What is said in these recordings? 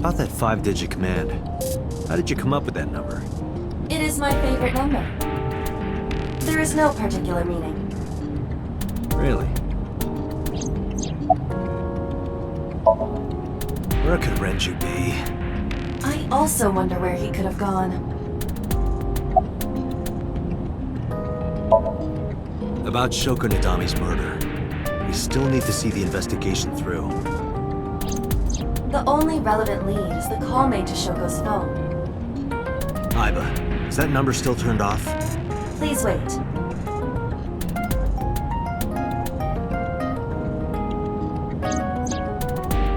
About that 5-digit command. How did you come up with that number? It is my favorite number. There is no particular meaning. Really? Where could Renju be? I also wonder where he could have gone. About Shoko Nadami's murder. We still need to see the investigation through. The only relevant lead is the call made to Shoko's phone. Aiba, is that number still turned off? Please wait.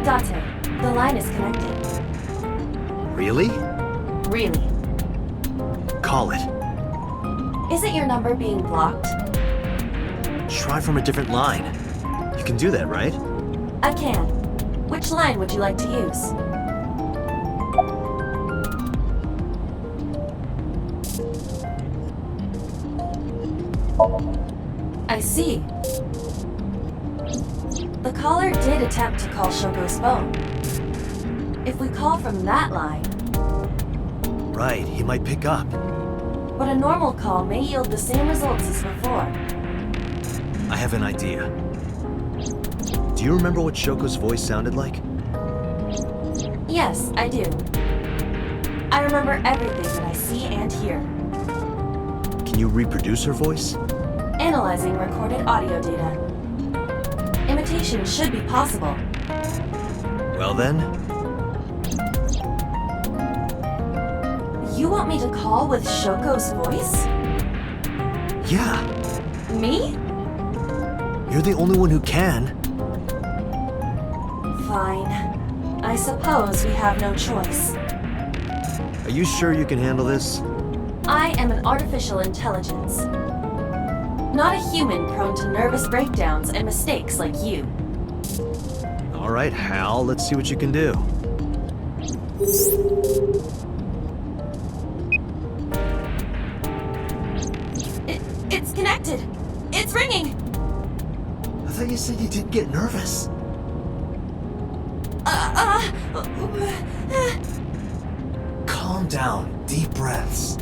Date, the line is connected. Really? Really. Call it. Isn't your number being blocked? Try from a different line. You can do that, right? I can. Which line would you like to use? I see. The caller did attempt to call Shoko's phone. If we call from that line... Right, he might pick up. But a normal call may yield the same results as before. I have an idea. Do you remember what Shoko's voice sounded like? Yes, I do. I remember everything that I see and hear. Can you reproduce her voice? Analyzing recorded audio data. Imitation should be possible. Well then, You want me to call with Shoko's voice? yeah, Me? you're the only one who can. Fine. I suppose we have no choice. Are you sure you can handle this? I am an artificial intelligence. Not a human prone to nervous breakdowns and mistakes like you. All right, Hal, let's see what you can do. It's connected. It's ringing. I thought you said you didn't get nervous. Calm down, deep breaths.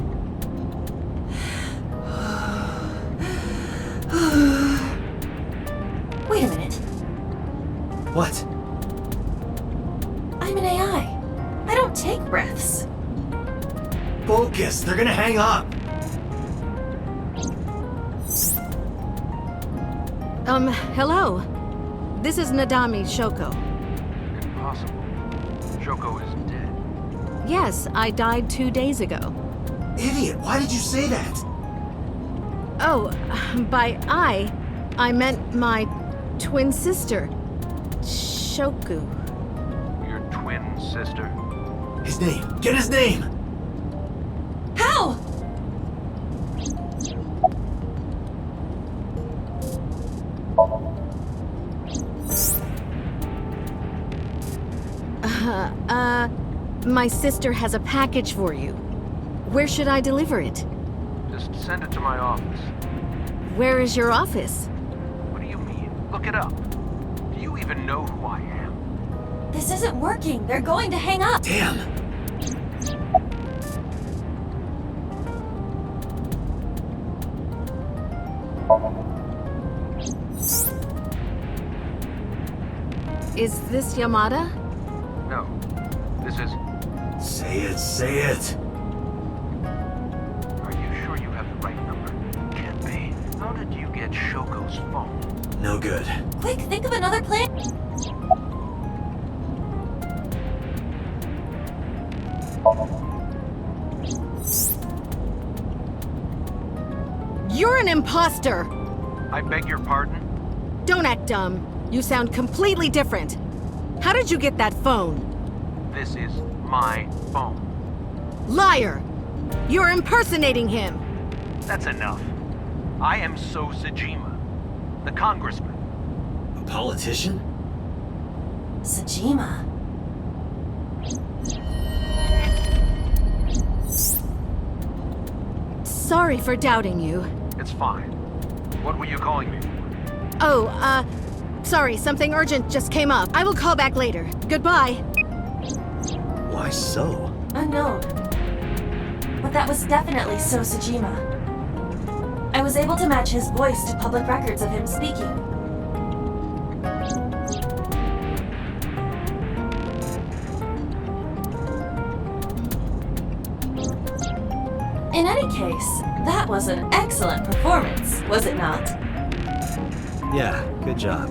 Wait a minute. What? I'm an AI. I don't take breaths. Focus, they're gonna hang up. Hello. This is Nadami Shoko. Impossible. Shoko is dead. Yes, I died 2 days ago. Idiot, why did you say that? Oh, by I meant my twin sister, Shoku. Your twin sister? His name, get his name! How? My sister has a package for you. Where should I deliver it? Just send it to my office. Where is your office? What do you mean? Look it up. Do you even know who I am? This isn't working. They're going to hang up. Damn! Is this Yamada? No. This is... Say it, say it! Are you sure you have the right number? Can't be. How did you get Shoko's phone? No good. Quick, think of another plan. You're an imposter! I beg your pardon? Don't act dumb. You sound completely different. How did you get that phone? This is my phone. Liar! You're impersonating him! That's enough. I am So Sajima, the congressman. A politician? Sajima. Sorry for doubting you. It's fine. What were you calling me for? Oh, sorry, something urgent just came up. I will call back later. Goodbye. Why so? Unknown. But that was definitely So Sajima. I was able to match his voice to public records of him speaking. In any case, that was an excellent performance, was it not? Yeah, good job.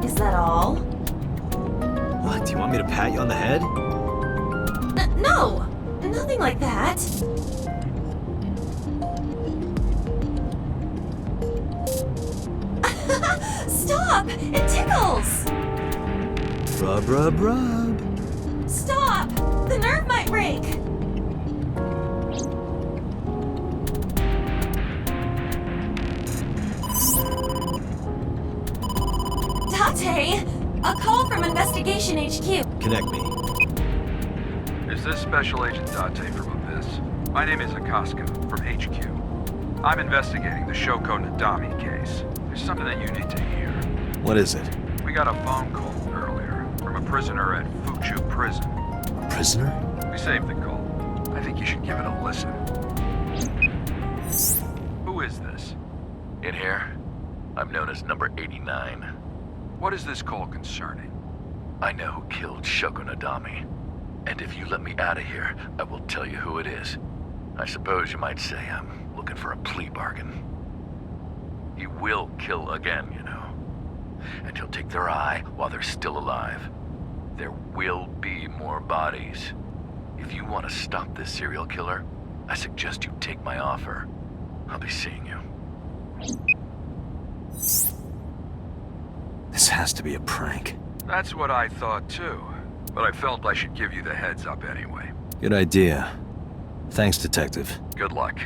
Is that all? What, do you want me to pat you on the head? No! Nothing like that. Stop! It tickles! Rub, rub, rub. Stop! The nerve might break! Date! A call from Investigation HQ. Connect me. Is this Special Agent Date from Abyss? My name is Akaska from HQ. I'm investigating the Shoko Nadami case. There's something that you need to hear. What is it? We got a phone call earlier from a prisoner at Fuchu Prison. A prisoner? We saved the call. I think you should give it a listen. Who is this? In here, I'm known as number 89. What is this call concerning? I know who killed Shoko Nadami. And if you let me out of here, I will tell you who it is. I suppose you might say I'm looking for a plea bargain. He will kill again, you know. And he'll take their eye while they're still alive. There will be more bodies. If you want to stop this serial killer, I suggest you take my offer. I'll be seeing you. This has to be a prank. That's what I thought too. But I felt I should give you the heads up anyway. Good idea. Thanks, Detective. Good luck.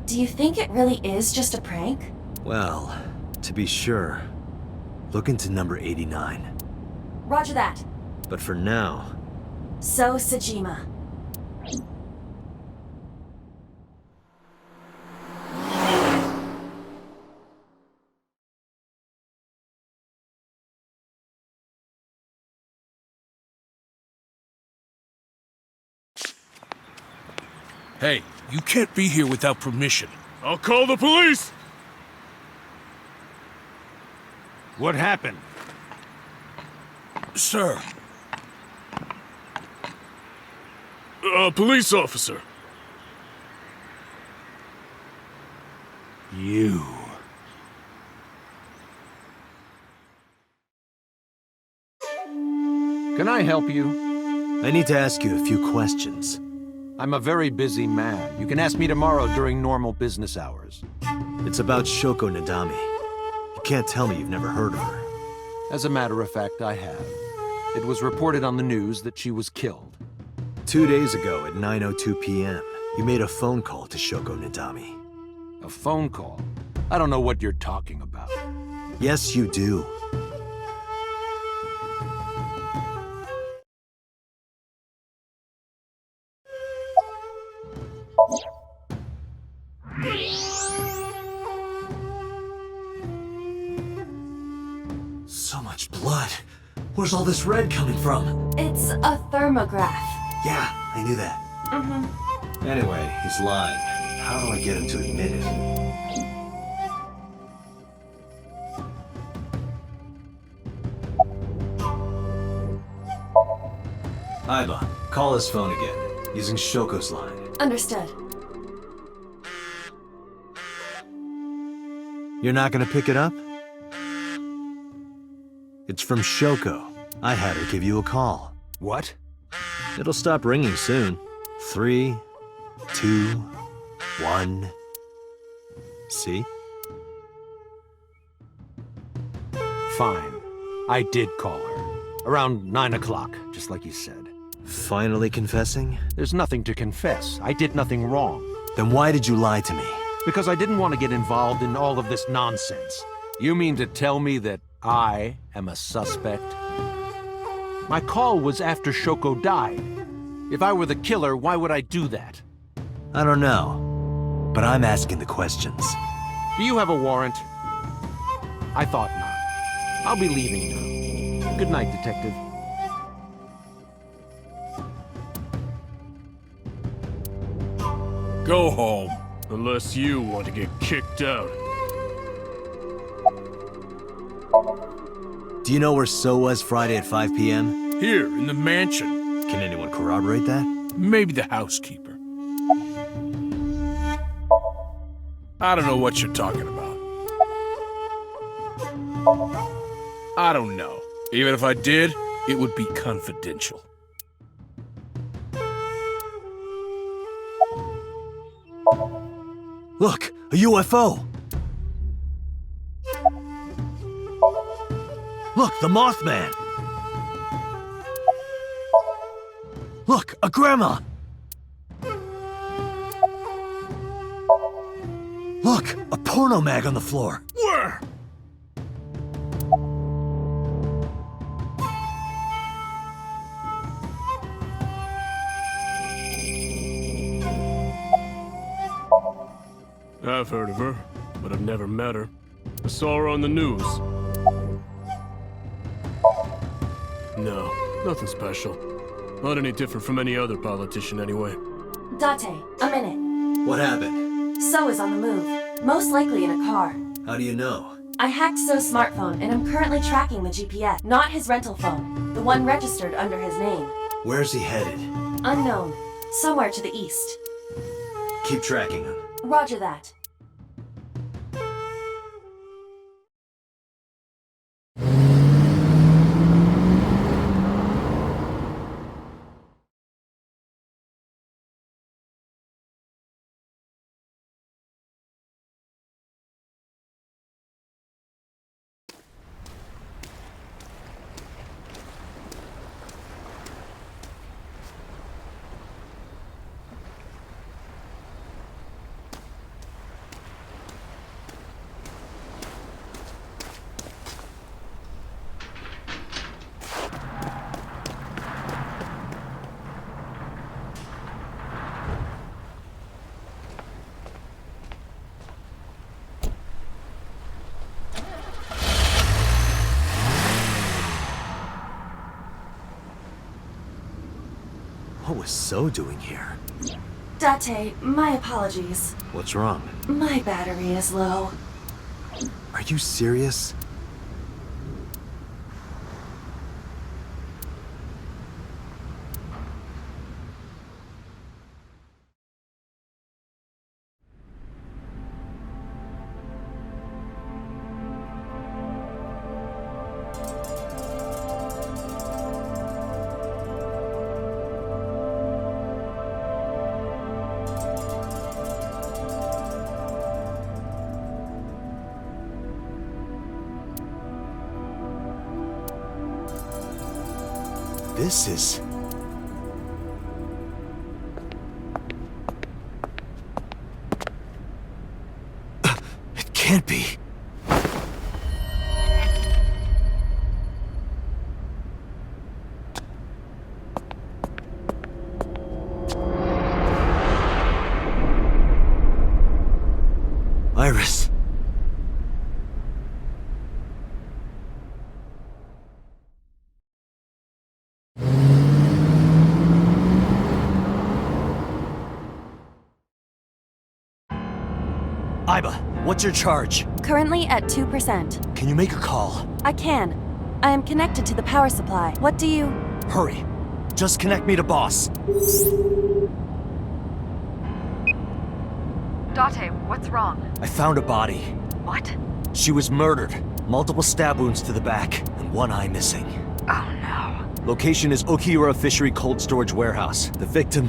Do you think it really is just a prank? Well, to be sure, look into number 89. Roger that. But for now... So Sajima. Hey, you can't be here without permission. I'll call the police! What happened? Sir. A police officer. You. Can I help you? I need to ask you a few questions. I'm a very busy man. You can ask me tomorrow during normal business hours. It's about Shoko Nadami. You can't tell me you've never heard of her. As a matter of fact, I have. It was reported on the news that she was killed. 2 days ago at 9:02 p.m., you made a phone call to Shoko Nadami. A phone call? I don't know what you're talking about. Yes, you do. So much blood. Where's all this red coming from? It's a thermograph. Yeah, I knew that. Anyway, he's lying. How do I get him to admit it? Aiba, call his phone again, using Shoko's line. Understood. You're not gonna pick it up? It's from Shoko. I had her give you a call. What? It'll stop ringing soon. 3, 2, 1. See? Fine. I did call her. Around 9 o'clock, just like you said. Finally confessing? There's nothing to confess. I did nothing wrong. Then why did you lie to me? Because I didn't want to get involved in all of this nonsense. You mean to tell me that I am a suspect? My call was after Shoko died. If I were the killer, why would I do that? I don't know, but I'm asking the questions. Do you have a warrant? I thought not. I'll be leaving now. Good night, Detective. Go home. Unless you want to get kicked out. Do you know where So was Friday at 5 p.m.? Here, in the mansion. Can anyone corroborate that? Maybe the housekeeper. I don't know what you're talking about. I don't know. Even if I did, it would be confidential. Look, a UFO! Look, the Mothman! Look, a grandma! Look, a porno mag on the floor! Where? I've heard of her, but I've never met her. I saw her on the news. No, nothing special. Not any different from any other politician, anyway. Date, a minute. What happened? So is on the move. Most likely in a car. How do you know? I hacked So's smartphone and I'm currently tracking the GPS, not his rental phone. The one registered under his name. Where's he headed? Unknown. Somewhere to the east. Keep tracking him. Roger that. What was So doing here? Date, my apologies. What's wrong? My battery is low. Are you serious? This is... It can't be. Iris. Iba, what's your charge? Currently at 2%. Can you make a call? I can. I am connected to the power supply. What do you... Hurry. Just connect me to boss. Date, what's wrong? I found a body. What? She was murdered. Multiple stab wounds to the back, and one eye missing. Oh no. Location is Okiura Fishery Cold Storage Warehouse. The victim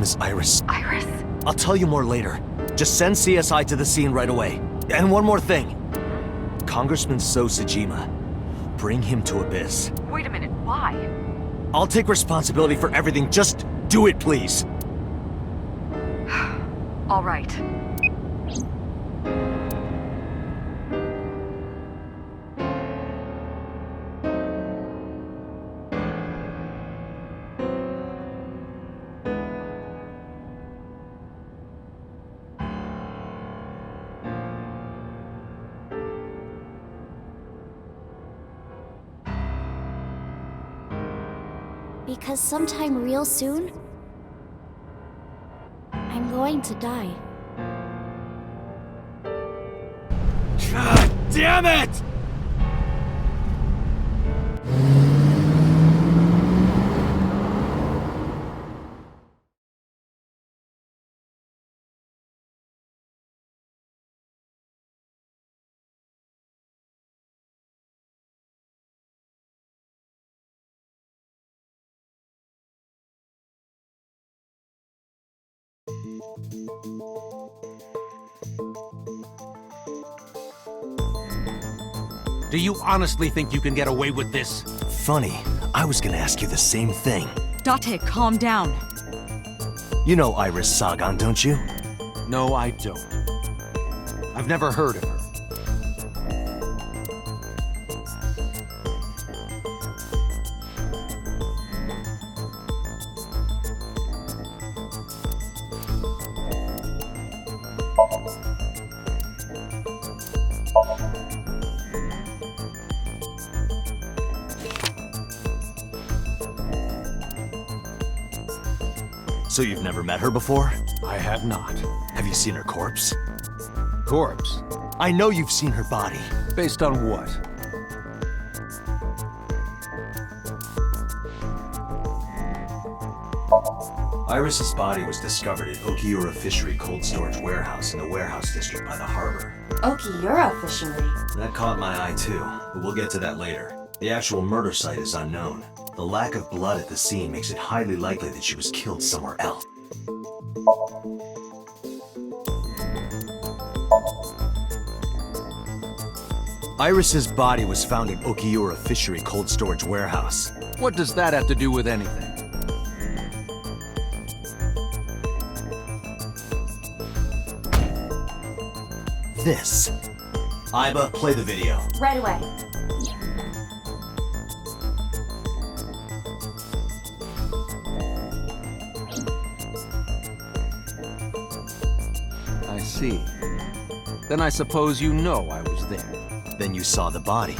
is Iris. Iris? I'll tell you more later. Just send CSI to the scene right away. And one more thing. Congressman So Sajima. Bring him to Abyss. Wait a minute, why? I'll take responsibility for everything. Just do it, please. All right. Because sometime real soon, I'm going to die. God damn it! Do you honestly think you can get away with this? Funny, I was gonna ask you the same thing. Date, calm down. You know Iris Sagan, don't you? No, I don't. I've never heard of her. So you've never met her before? I have not. Have you seen her corpse? Corpse? I know you've seen her body. Based on what? Iris's body was discovered at Okiura Fishery Cold Storage Warehouse in the warehouse district by the harbor. Okiura Fishery. That caught my eye too, but we'll get to that later. The actual murder site is unknown. The lack of blood at the scene makes it highly likely that she was killed somewhere else. Iris's body was found in Okiura Fishery Cold Storage Warehouse. What does that have to do with anything? This. Iba, play the video. Right away. I see. Then I suppose you know I was there. Then you saw the body.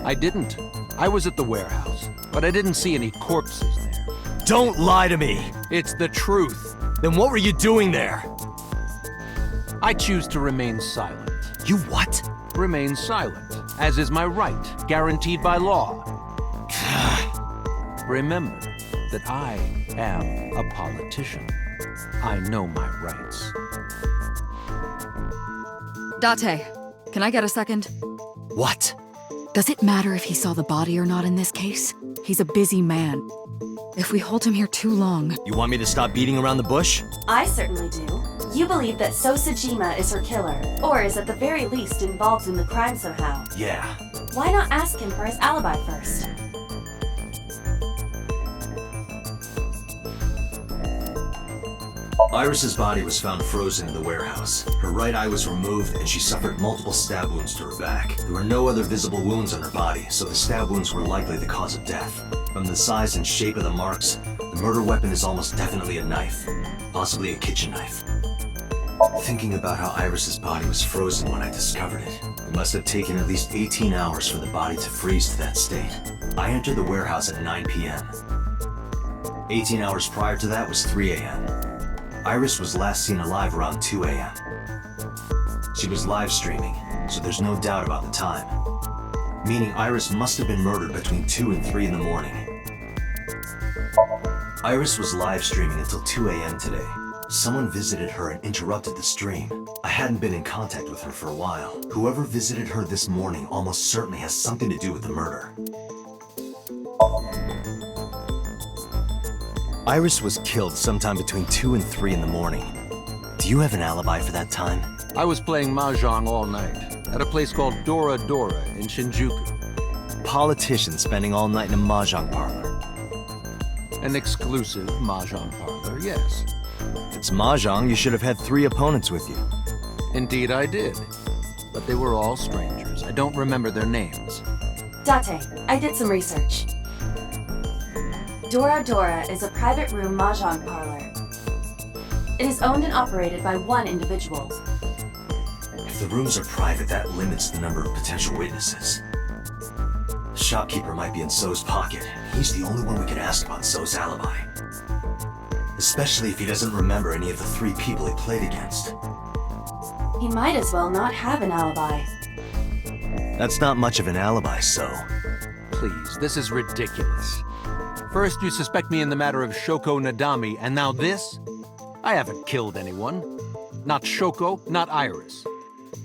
I didn't. I was at the warehouse, but I didn't see any corpses there. Don't lie to me! It's the truth. Then what were you doing there? I choose to remain silent. You what? Remain silent, as is my right, guaranteed by law. Remember that I am a politician. I know my rights. Date, can I get a second? What? Does it matter if he saw the body or not in this case? He's a busy man. If we hold him here too long... You want me to stop beating around the bush? I certainly do. You believe that Sosajima is her killer, or is at the very least involved in the crime somehow. Yeah. Why not ask him for his alibi first? Iris's body was found frozen in the warehouse. Her right eye was removed and she suffered multiple stab wounds to her back. There were no other visible wounds on her body, so the stab wounds were likely the cause of death. From the size and shape of the marks, the murder weapon is almost definitely a knife. Possibly a kitchen knife. Thinking about how Iris's body was frozen when I discovered it, it must have taken at least 18 hours for the body to freeze to that state. I entered the warehouse at 9 p.m. 18 hours prior to that was 3 a.m. Iris was last seen alive around 2 a.m. She was live streaming, so there's no doubt about the time. Meaning Iris must have been murdered between 2 and 3 in the morning. Iris was live streaming until 2 a.m. today. Someone visited her and interrupted the stream. I hadn't been in contact with her for a while. Whoever visited her this morning almost certainly has something to do with the murder. Iris was killed sometime between 2 and 3 in the morning. Do you have an alibi for that time? I was playing Mahjong all night, at a place called Dora Dora in Shinjuku. Politician spending all night in a mahjong parlor. An exclusive Mahjong parlor, yes. If it's mahjong, you should have had 3 opponents with you. Indeed I did. But they were all strangers. I don't remember their names. Date, I did some research. Dora Dora is a private room mahjong parlor. It is owned and operated by one individual. If the rooms are private, that limits the number of potential witnesses. The shopkeeper might be in So's pocket. He's the only one we can ask about So's alibi. Especially if he doesn't remember any of the 3 people he played against. He might as well not have an alibi. That's not much of an alibi, so... Please, this is ridiculous. First you suspect me in the matter of Shoko Nadami, and now this? I haven't killed anyone. Not Shoko, not Iris.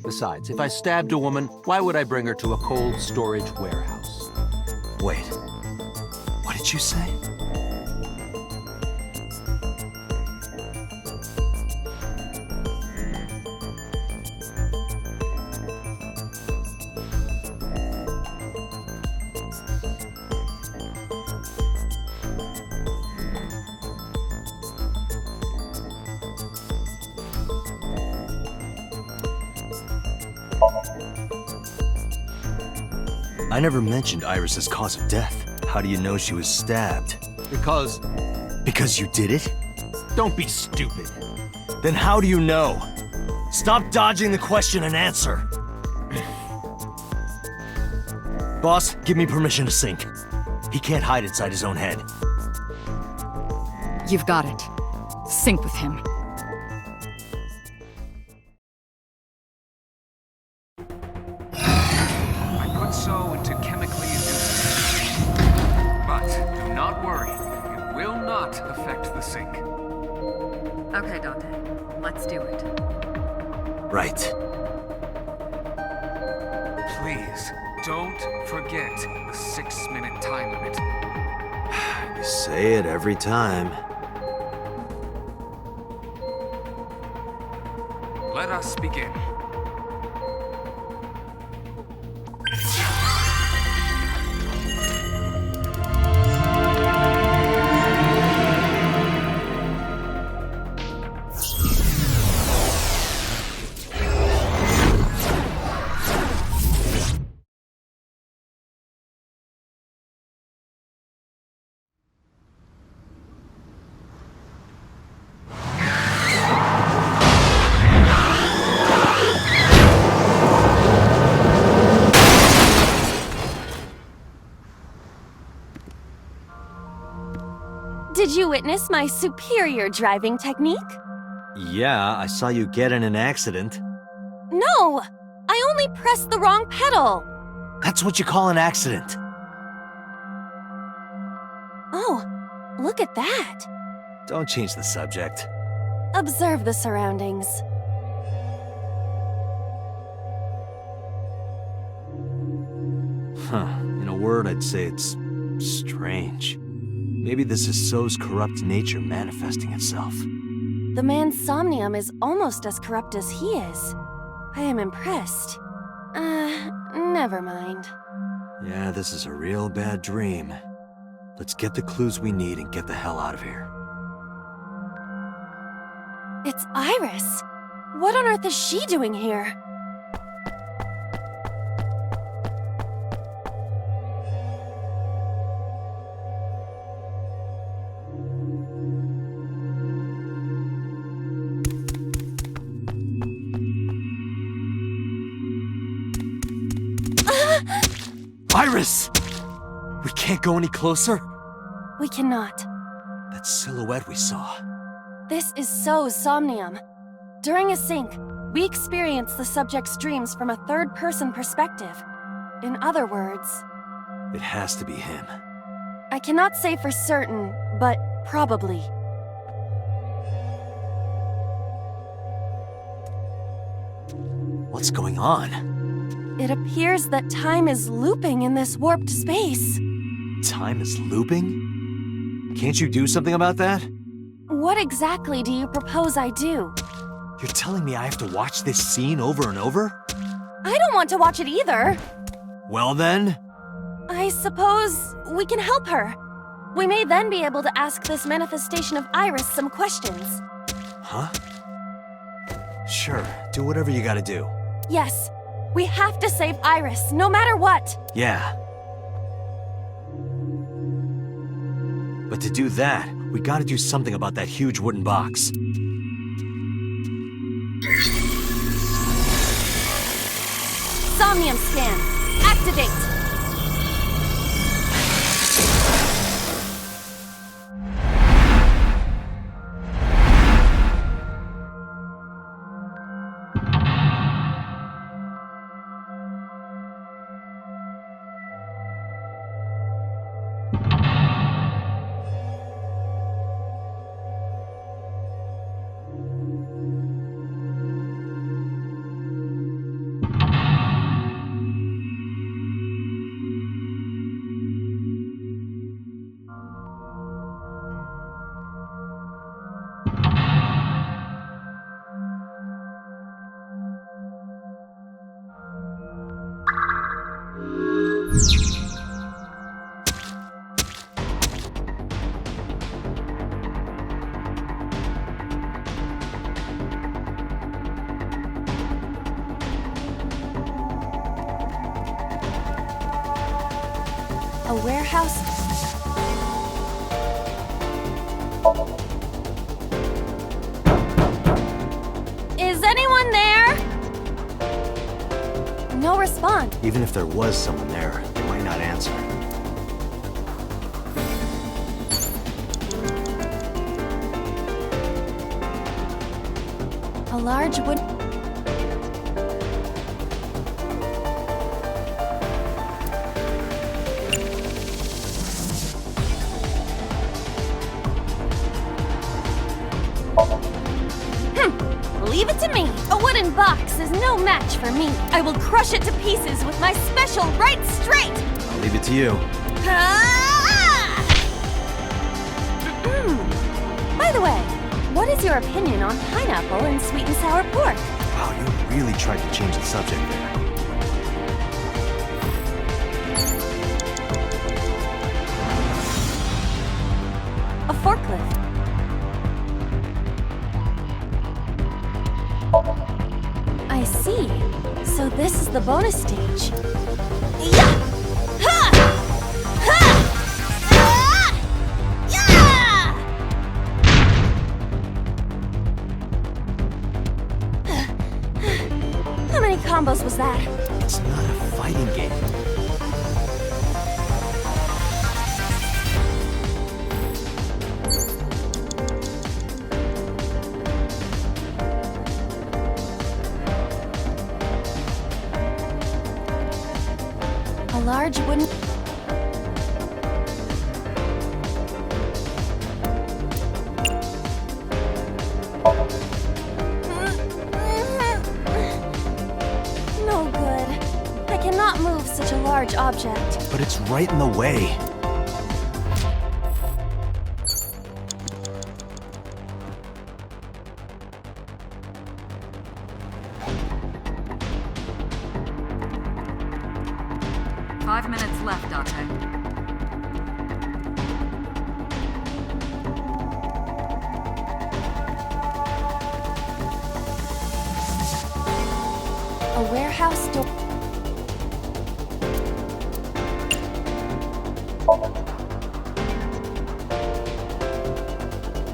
Besides, if I stabbed a woman, why would I bring her to a cold storage warehouse? Wait. What did you say? I never mentioned Iris's cause of death. How do you know she was stabbed? Because... Because you did it? Don't be stupid. Then how do you know? Stop dodging the question and answer. Boss, give me permission to sync. He can't hide inside his own head. You've got it. Sync with him. I put so into chemically induced. But do not worry, it will not affect the sync. Okay, Dante. Let's do it. Right. Please, don't forget the 6-minute time limit. You say it every time. Let us begin. Did you witness my superior driving technique? Yeah, I saw you get in an accident. No! I only pressed the wrong pedal! That's what you call an accident. Oh, look at that! Don't change the subject. Observe the surroundings. Huh. In a word, I'd say it's strange. Maybe this is So's corrupt nature manifesting itself. The man's Somnium is almost as corrupt as he is. I am impressed. Never mind. Yeah, this is a real bad dream. Let's get the clues we need and get the hell out of here. It's Iris! What on earth is she doing here? Iris! We can't go any closer? We cannot. That silhouette we saw. This is So's Somnium. During a sync, we experience the subject's dreams from a third-person perspective. In other words, It has to be him. I cannot say for certain, but probably. What's going on? It appears that time is looping in this warped space. Time is looping? Can't you do something about that? What exactly do you propose I do? You're telling me I have to watch this scene over and over? I don't want to watch it either. Well then... I suppose we can help her. We may then be able to ask this manifestation of Iris some questions. Huh? Sure, do whatever you gotta do. Yes, we have to save Iris, no matter what. Yeah. But to do that, we gotta do something about that huge wooden box. Somnium scan. Activate. A warehouse? Is anyone there? No response. Even if there was someone there, they might not answer. A large wood... Leave it to me! A wooden box is no match for me. I will crush it to pieces with my special right straight! I'll leave it to you. Ah! By the way, what is your opinion on pineapple and sweet and sour pork? Wow, you really tried to change the subject there. A forklift. I see. So this is the bonus stage. Yeah! Ha! Ha! Ah! Yeah! How many combos was that? It's not a fighting game. A large wooden... No good. I cannot move such a large object. But it's right in the way. Five minutes left, Dante. A warehouse door...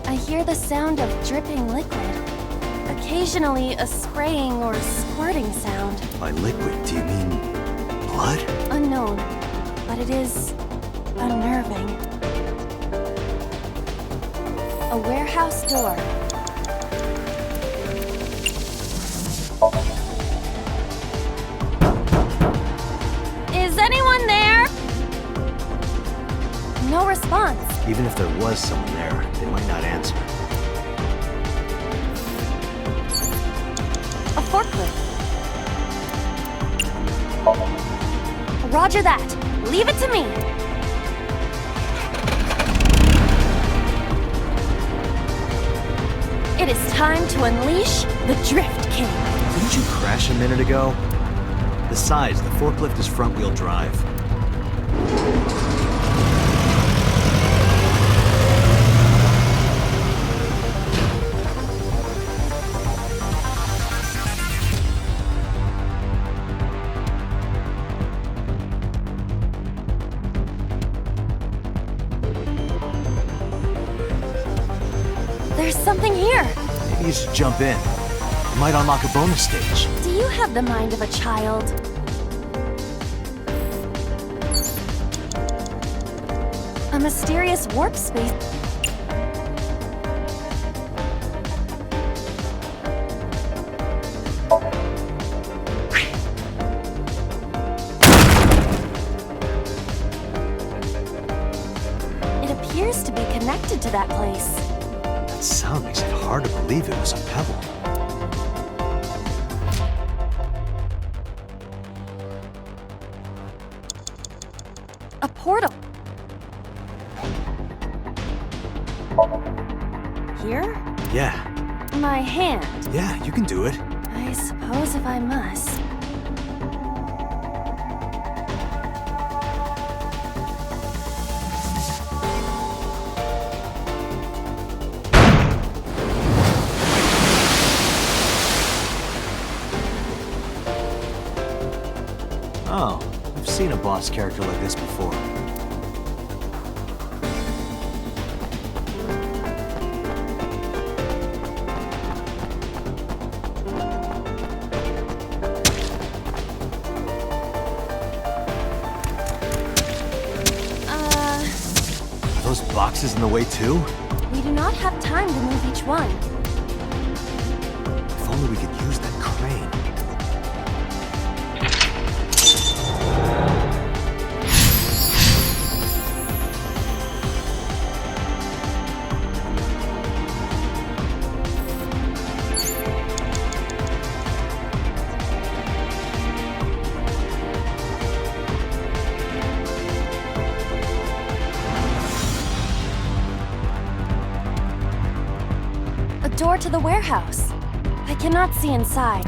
I hear the sound of dripping liquid. Occasionally, a spraying or squirting sound. By liquid, do you mean blood? Unknown, but it is unnerving. A warehouse door. Is anyone there? No response. Even if there was someone there, they might not answer. A forklift. Roger that. Leave it to me. It is time to unleash the Drift King. Didn't you crash a minute ago? Besides, the forklift is front-wheel drive. There's something here. Maybe you should jump in. It might unlock a bonus stage. Do you have the mind of a child? A mysterious warp space. It appears to be connected to that place. That sound makes it hard to believe it was a pebble. A portal. Here? Yeah. My hand. Yeah, you can do it. I suppose if I must. Oh, I've seen a boss character like this before. boxes in the way too? We do not have time to move each one. If only we could use that crane. A door to the warehouse. I cannot see inside.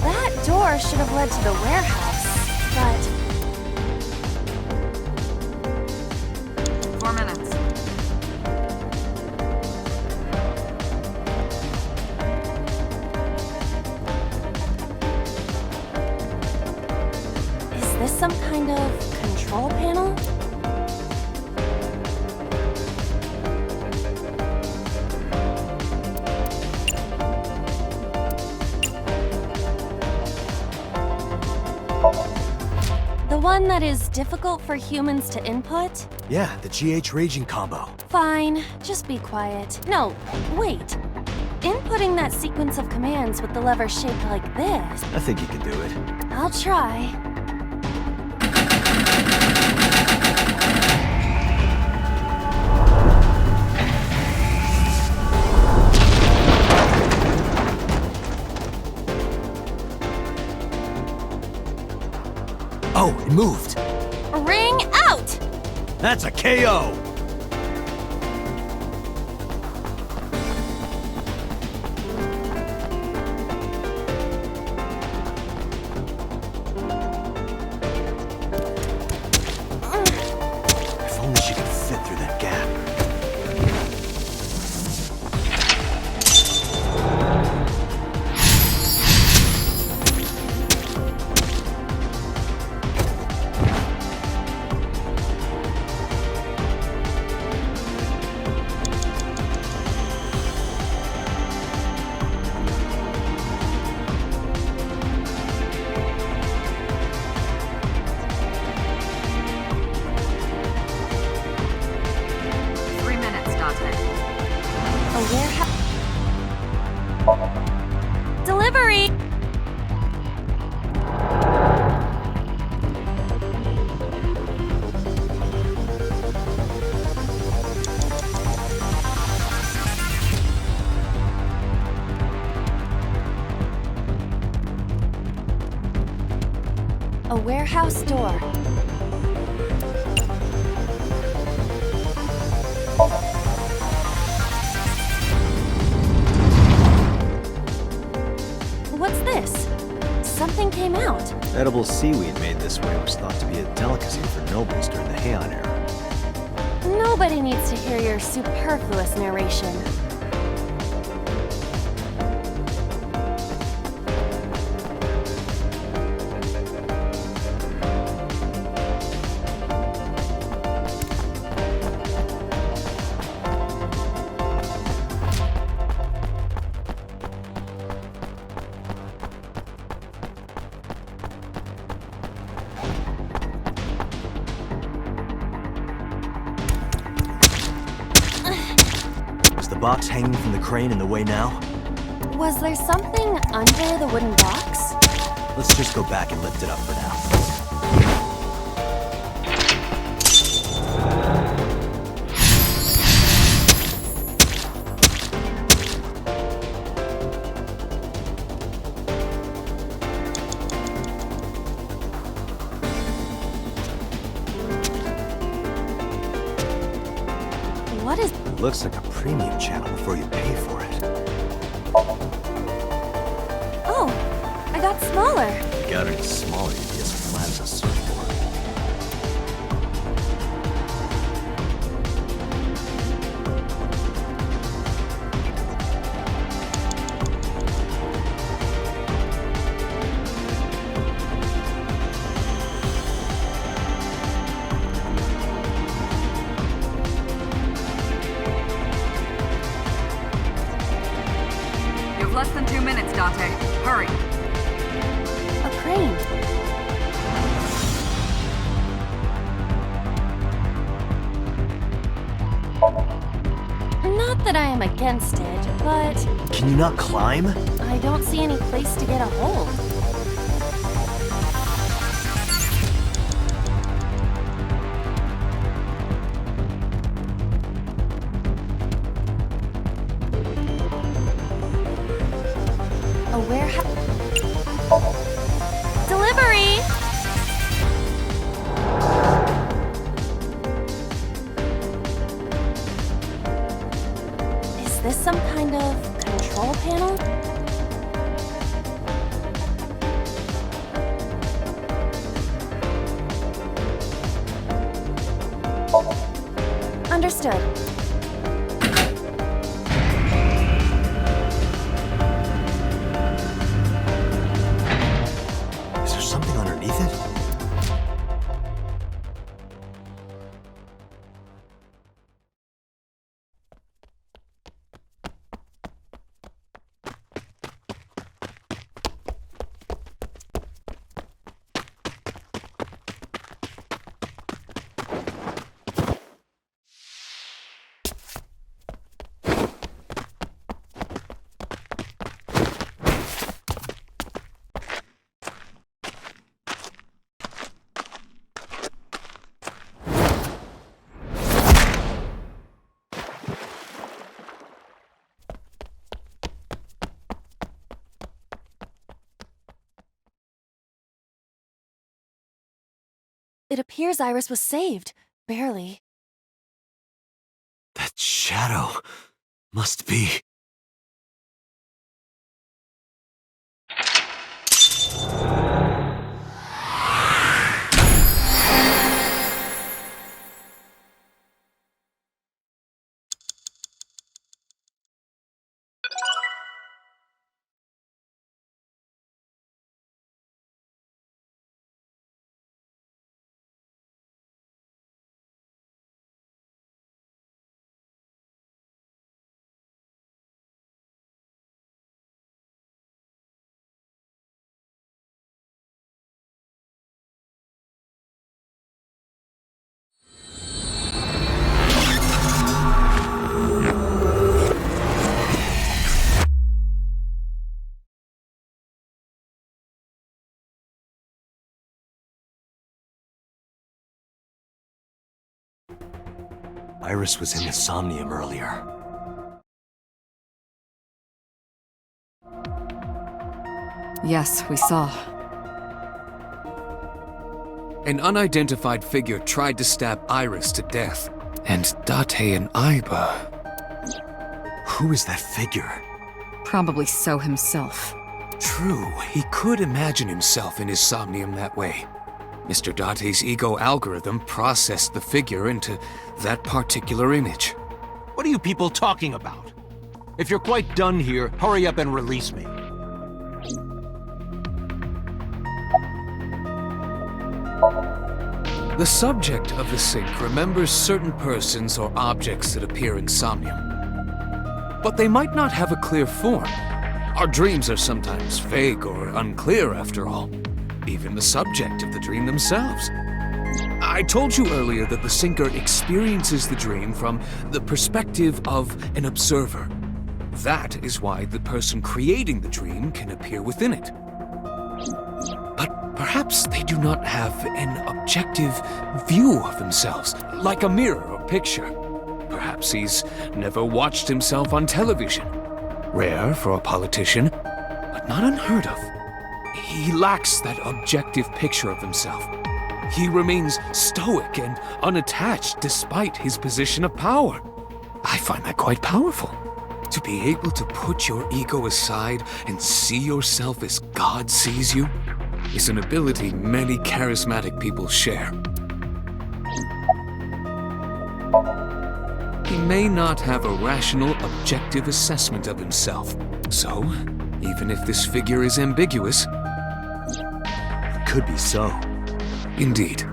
That door should have led to the warehouse, but 4 minutes. is this some kind of control panel? The one that is difficult for humans to input? Yeah, the GH raging combo. Fine, just be quiet. No, wait. Inputting that sequence of commands with the lever shaped like this. I think you can do it. I'll try. Oh, it moved. Ring out! That's a KO! If only she could fit through that gap. A warehouse. Delivery! A warehouse door. What's this? Something came out. Edible seaweed made this way was thought to be a delicacy for nobles during the Heian era. Nobody needs to hear your superfluous narration. Is the box hanging from the crane in the way now? Was there something under the wooden box? Let's just go back and lift it up for now. What is... Looks like a premium channel before you pay for it. Oh, I got smaller. You got it smaller, you'd be as flat as a surfboard. less than 2 minutes, Dante. Hurry. A crane. Not that I am against it, but Can you not climb? I don't see any place to get a hold. A warehouse. Delivery! Is this some kind of control panel? Understood. Is there something underneath it? It appears Iris was saved. Barely. That shadow must be... Iris was in the Somnium earlier. Yes, we saw. An unidentified figure tried to stab Iris to death. And Date and Iba... Who is that figure? Probably So himself. True, he could imagine himself in his Somnium that way. Mr. Date's ego algorithm processed the figure into that particular image. What are you people talking about? If you're quite done here, hurry up and release me. The subject of the sync remembers certain persons or objects that appear in Somnium. But they might not have a clear form. Our dreams are sometimes vague or unclear, after all. Even the subject of the dream themselves. I told you earlier that the syncer experiences the dream from the perspective of an observer. That is why the person creating the dream can appear within it. But perhaps they do not have an objective view of themselves, like a mirror or picture. Perhaps he's never watched himself on television. Rare for a politician, but not unheard of. He lacks that objective picture of himself. He remains stoic and unattached despite his position of power. I find that quite powerful. To be able to put your ego aside and see yourself as God sees you is an ability many charismatic people share. He may not have a rational, objective assessment of himself. So, even if this figure is ambiguous, Could be so. indeed.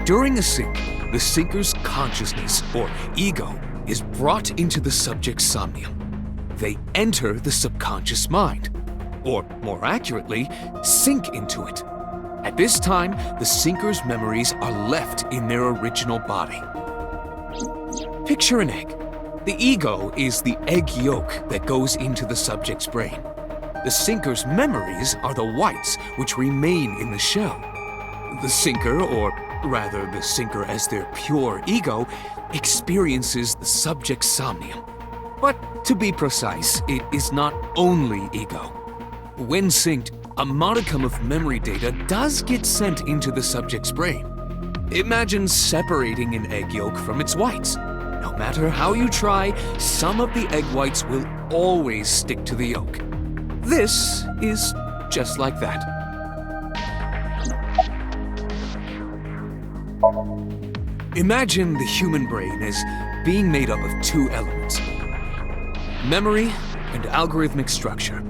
During a sync, the syncer's consciousness, or ego, is brought into the subject's somnium. They enter the subconscious mind, or more accurately, sink into it. At this time, the sinker's memories are left in their original body. Picture an egg. The ego is the egg yolk that goes into the subject's brain. The sinker's memories are the whites which remain in the shell. The sinker, or rather the sinker as their pure ego, experiences the subject's somnium. But to be precise, it is not only ego. When synced, a modicum of memory data does get sent into the subject's brain. Imagine separating an egg yolk from its whites. No matter how you try, some of the egg whites will always stick to the yolk. This is just like that. Imagine the human brain as being made up of two elements: memory and algorithmic structure.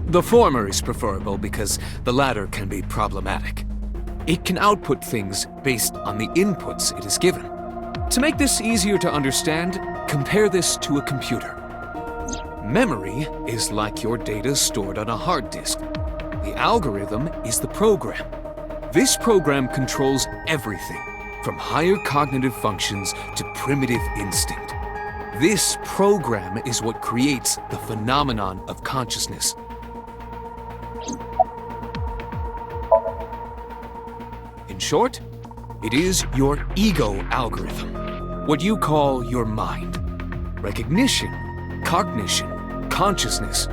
The former is preferable because the latter can be problematic. It can output things based on the inputs it is given. To make this easier to understand, compare this to a computer. Memory is like your data stored on a hard disk. The algorithm is the program. This program controls everything, from higher cognitive functions to primitive instinct. This program is what creates the phenomenon of consciousness. In short, it is your ego algorithm, what you call your mind. Recognition, cognition, consciousness.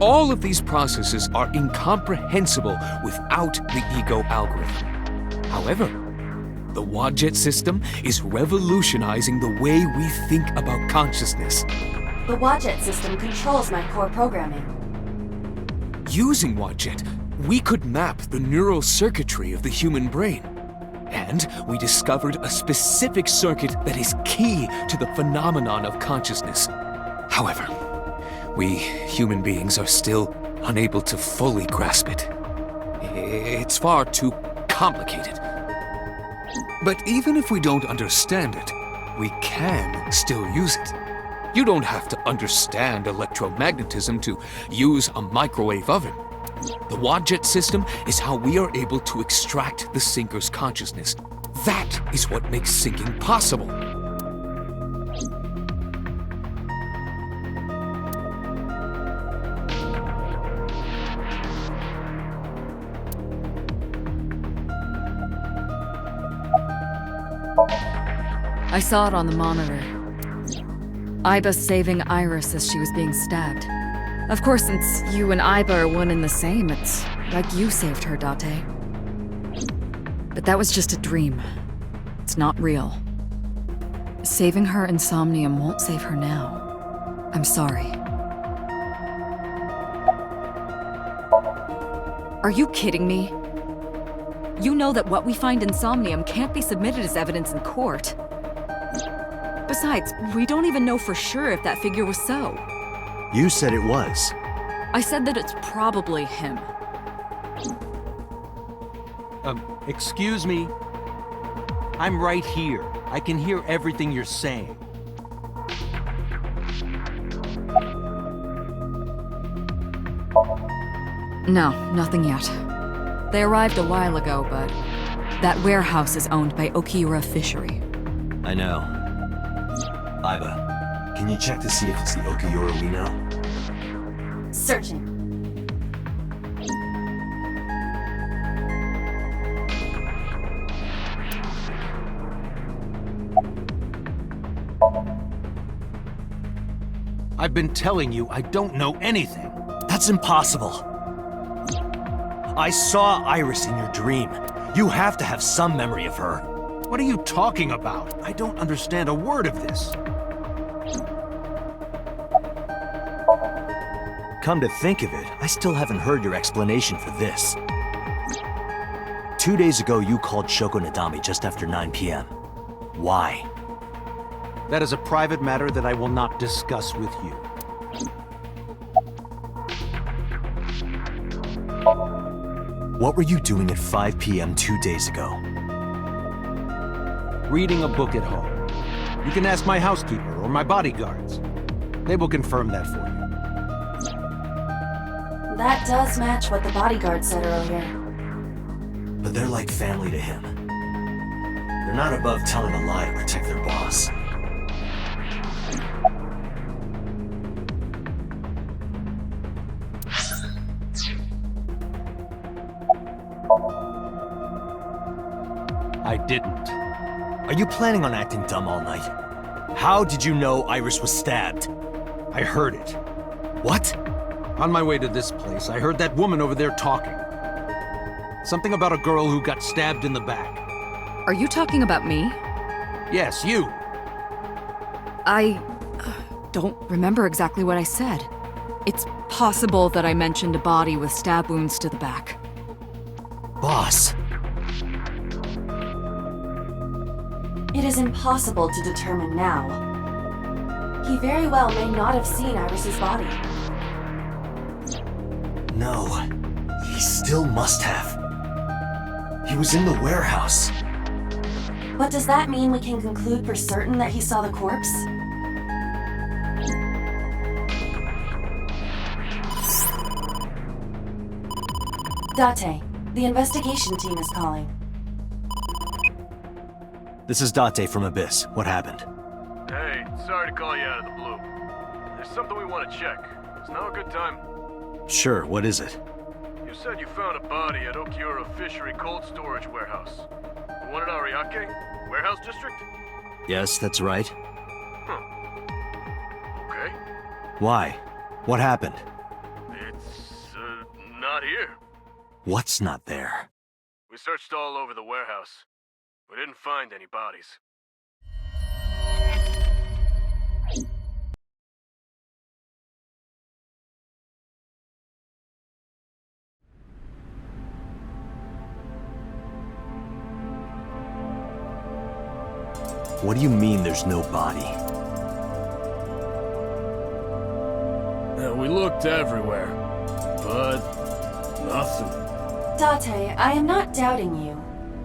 All of these processes are incomprehensible without the ego algorithm. However, the Wadjet system is revolutionizing the way we think about consciousness. The Wadjet system controls my core programming. Using Wadjet, we could map the neural circuitry of the human brain. And we discovered a specific circuit that is key to the phenomenon of consciousness. However, we human beings are still unable to fully grasp it. It's far too complicated. But even if we don't understand it, we can still use it. You don't have to understand electromagnetism to use a microwave oven. The Wadjet system is how we are able to extract the sinker's consciousness. That is what makes syncing possible. I saw it on the monitor. Iba saving Iris as she was being stabbed. Of course, since you and Iba are one and the same, it's like you saved her, Date. But that was just a dream. It's not real. Saving her in Somnium won't save her now. I'm sorry. Are you kidding me? You know that what we find in Somnium can't be submitted as evidence in court. Besides, we don't even know for sure if that figure was so. You said it was. I said that it's probably him. Excuse me? I'm right here. I can hear everything you're saying. No, nothing yet. They arrived a while ago, but that warehouse is owned by Okiura Fishery. I know. Iba, can you check to see if it's the Okiura we know? Searching. I've been telling you I don't know anything. That's impossible. I saw Iris in your dream. You have to have some memory of her. What are you talking about? I don't understand a word of this. Come to think of it, I still haven't heard your explanation for this. 2 days ago, you called Shoko Nadami just after 9 p.m. Why? That is a private matter that I will not discuss with you. What were you doing at 5 p.m. 2 days ago? reading a book at home. You can ask my housekeeper or my bodyguards. They will confirm that for you. That does match what the bodyguard said earlier. But they're like family to him. They're not above telling a lie to protect their boss. I didn't. Are you planning on acting dumb all night? How did you know Iris was stabbed? I heard it. What? On my way to this place, I heard that woman over there talking. Something about a girl who got stabbed in the back. Are you talking about me? Yes, you. I don't remember exactly what I said. It's possible that I mentioned a body with stab wounds to the back. Boss. It is impossible to determine now. He very well may not have seen Iris's body. No. He still must have. He was in the warehouse. But does that mean we can conclude for certain that he saw the corpse? Date, the investigation team is calling. This is Date from Abyss. What happened? Hey, sorry to call you out of the blue. There's something we want to check. Is now a good time? Sure, what is it? You said you found a body at Okiura Fishery Cold Storage Warehouse. The one in Ariake? Warehouse District? Yes, that's right. Okay. Why? What happened? It's, not here. What's not there? We searched all over the warehouse. We didn't find any bodies. What do you mean there's no body? We looked everywhere, but nothing. Date, I am not doubting you.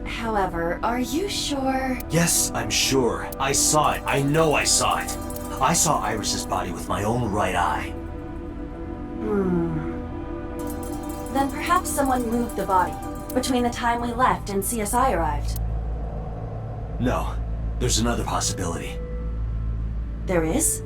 However, are you sure? Yes, I'm sure. I saw it. I know I saw it. I saw Iris's body with my own right eye. Then perhaps someone moved the body between the time we left and CSI arrived. No, there's another possibility. There is?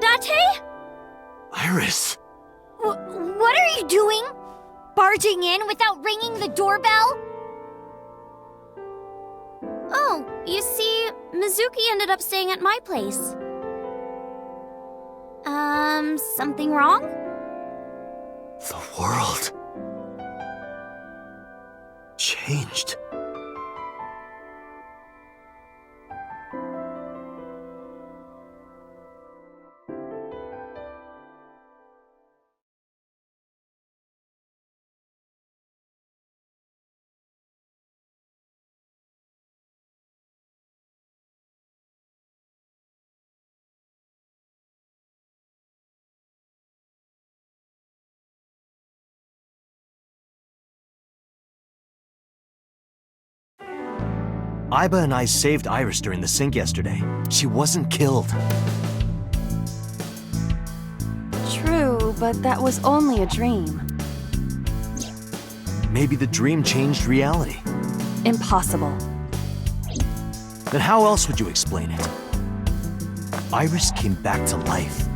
Date? Iris! What are you doing? Barging in without ringing the doorbell? Oh, you see, Mizuki ended up staying at my place. Something wrong? The world changed. Aiba and I saved Iris during the sink yesterday. She wasn't killed. True, but that was only a dream. Maybe the dream changed reality. Impossible. Then how else would you explain it? Iris came back to life.